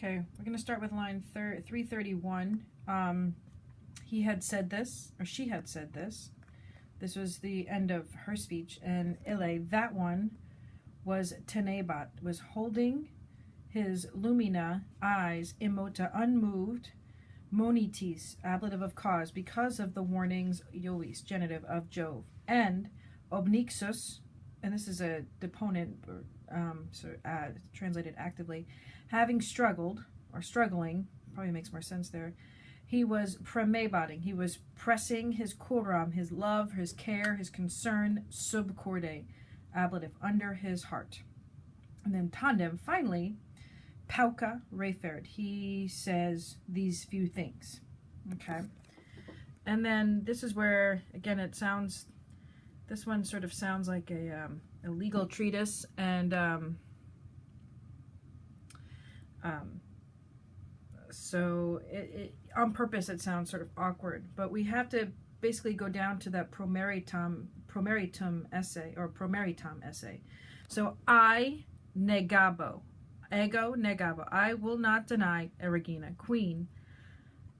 Okay, we're going to start with line 331. He had said this, or she had said this. This was the end of her speech. And Ile, that one, was tenebat, was holding his lumina, eyes, imota, unmoved, monitis, ablative of cause, because of the warnings, Iovis, genitive of Jove, and obnixus, and this is a deponent, or translated actively, having struggled, or struggling, probably makes more sense there, he was premebating, he was pressing his kuram, his love, his care, his concern, sub corde, ablative, under his heart. And then tandem, finally, pauca referd, he says these few things. Okay. And then this is where, again, it sounds, this one sort of sounds like a legal treatise, and so it on purpose it sounds sort of awkward, but we have to basically go down to that promeritum essay, or promeritum essay. So I negabo, ego negabo, I will not deny, Regina, queen,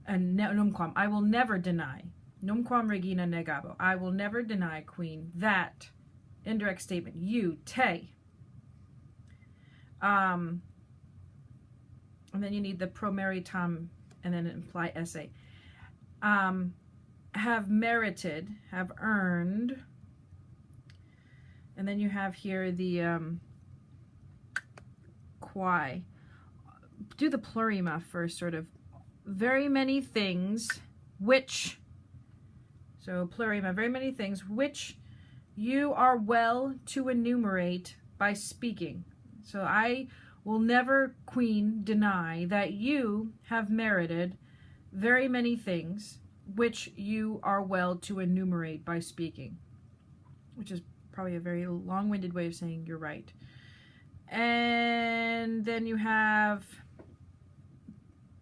and numquam, I will never deny, numquam regina negabo, I will never deny, queen, that, indirect statement, you, te, and then you need the promeritum, and then imply essay, have merited, have earned, and then you have here the quai. Do the plurima first, sort of, very many things which, so plurima, very many things which you are well to enumerate by speaking. So I will never, queen, deny that you have merited very many things which you are well to enumerate by speaking, which is probably a very long-winded way of saying you're right. And then you have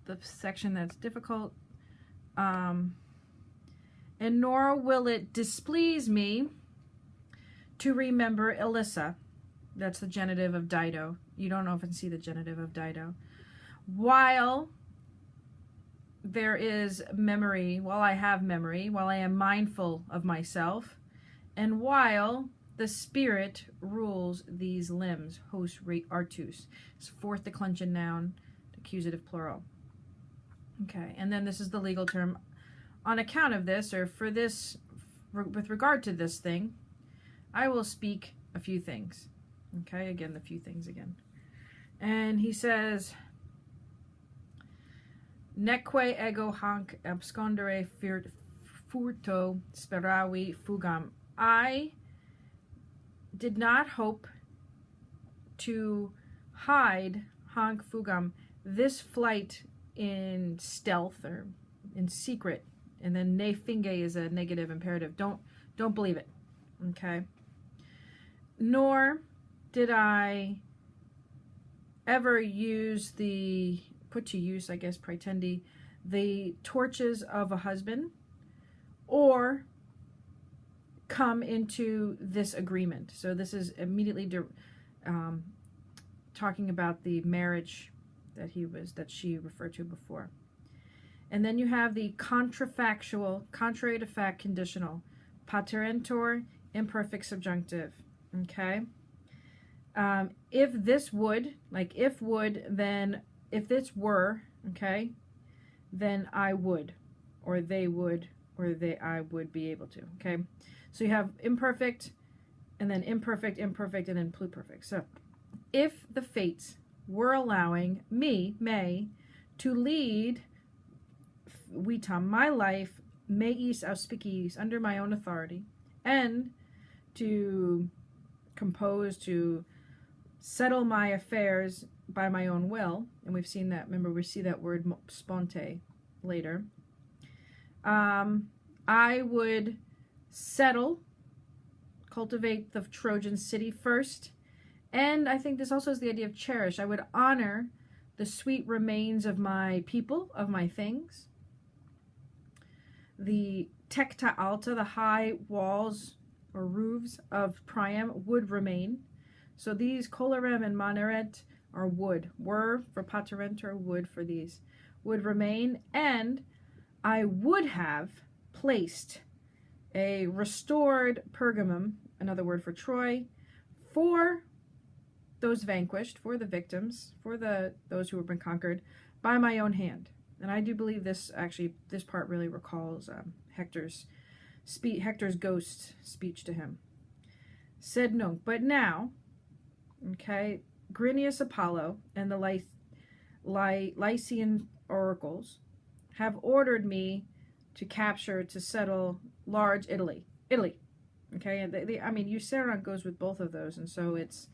the section that's difficult. And nor will it displease me to remember Elissa. That's the genitive of Dido. You don't often see the genitive of Dido. While there is memory, while I have memory, while I am mindful of myself, and while the spirit rules these limbs, hos re artus. It's fourth declension noun, accusative plural. Okay, and then this is the legal term. On account of this, or for this, with regard to this thing, I will speak a few things. Okay, again, the few things again. And he says, neque ego hanc abscondere furto speravi fugam. I did not hope to hide hanc fugam, this flight, in stealth or in secret. And then ne finge is a negative imperative. Don't believe it. Okay. Nor did I ever use put to use, I guess, praetendi, the torches of a husband, or come into this agreement. So this is immediately talking about the marriage that she referred to before. And then you have the contrafactual, contrary to fact, conditional, paterentor, imperfect subjunctive. Okay. If this would, like if would, then if this were, okay, then I would, or they would, or I would be able to. Okay. So you have imperfect, and then imperfect, imperfect, and then pluperfect. So if the fates were allowing me, May, to lead vitam, my life, meis auspiciis, under my own authority, and to compose, to settle my affairs by my own will, and we've seen that, remember, we see that word sponte later, I would settle, cultivate the Trojan city first, and I think this also is the idea of cherish. I would honor the sweet remains of my people, of my things. The tecta alta, the high walls or roofs of Priam, would remain. So these colarem and maneret or would, were for paterenter, would for these, would remain, and I would have placed a restored Pergamum, another word for Troy, for those vanquished, for the victims, for those who have been conquered, by my own hand. And I do believe this part really recalls Hector's ghost speech to him. Sed nunc, but now, okay, Grinius Apollo and the Lycian oracles have ordered me to capture, to settle large Italy. Okay, and I mean, Euceron goes with both of those, and so it's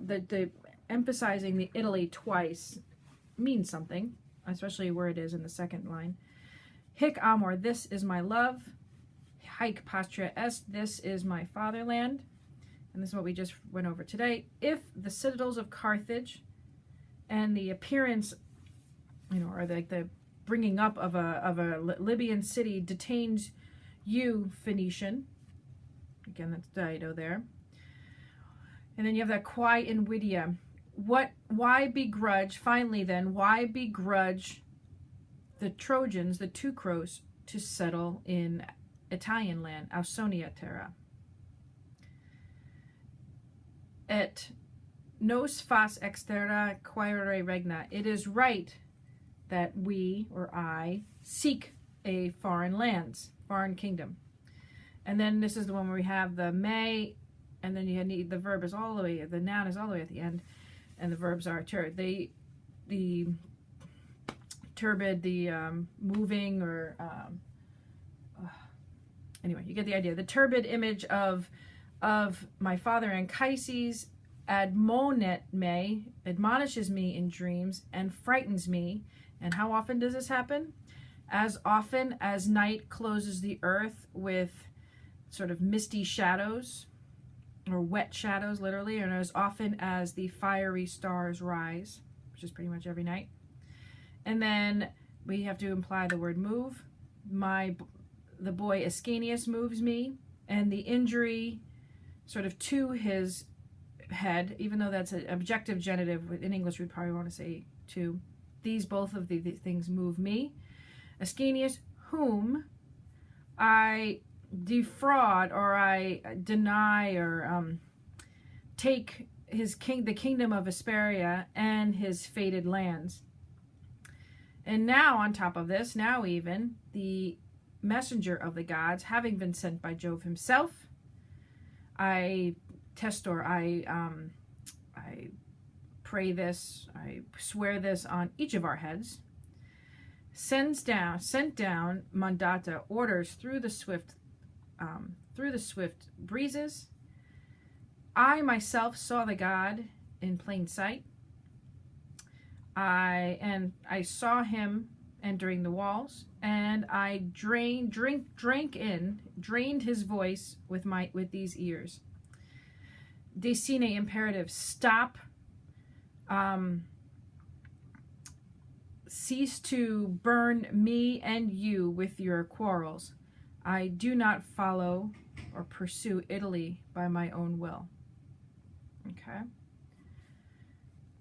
the emphasizing the Italy twice means something, especially where it is in the second line. Hic amor, this is my love. Haec patria est, this is my fatherland. And this is what we just went over today. If the citadels of Carthage and the appearance, or like the bringing up of a Libyan city detains you, Phoenician. Again, that's Dido there. And then you have that quae invidia. Why begrudge, finally then, why begrudge the Trojans, the Teucros, to settle in Italian land, Ausonia terra? Et nos fas exterra quaere regna. It is right that we, or I, seek a foreign lands, foreign kingdom. And then this is the one where we have the may, and then you need the verb is all the way, the noun is all the way at the end, and the verbs are the turbid, the moving, or anyway, you get the idea. The turbid image of my father Anchises admonet me, admonishes me in dreams and frightens me. And how often does this happen? As often as night closes the earth with sort of misty shadows, or wet shadows literally, and as often as the fiery stars rise, which is pretty much every night. And then we have to imply the word move. The boy Ascanius moves me, and the injury sort of to his head, even though that's an objective genitive, in English we'd probably want to say to. Both of the things move me. Ascanius, whom I defraud, or I deny, or take the kingdom of Asperia and his fated lands. And now on top of this, now even the messenger of the gods, having been sent by Jove himself, I pray this, I swear this on each of our heads, sent down mandata, orders through the swift breezes. I myself saw the god in plain sight. I saw him entering the walls, and I drained his voice with these ears. Decine imperative, stop. Cease to burn me and you with your quarrels. I do not follow or pursue Italy by my own will. Okay.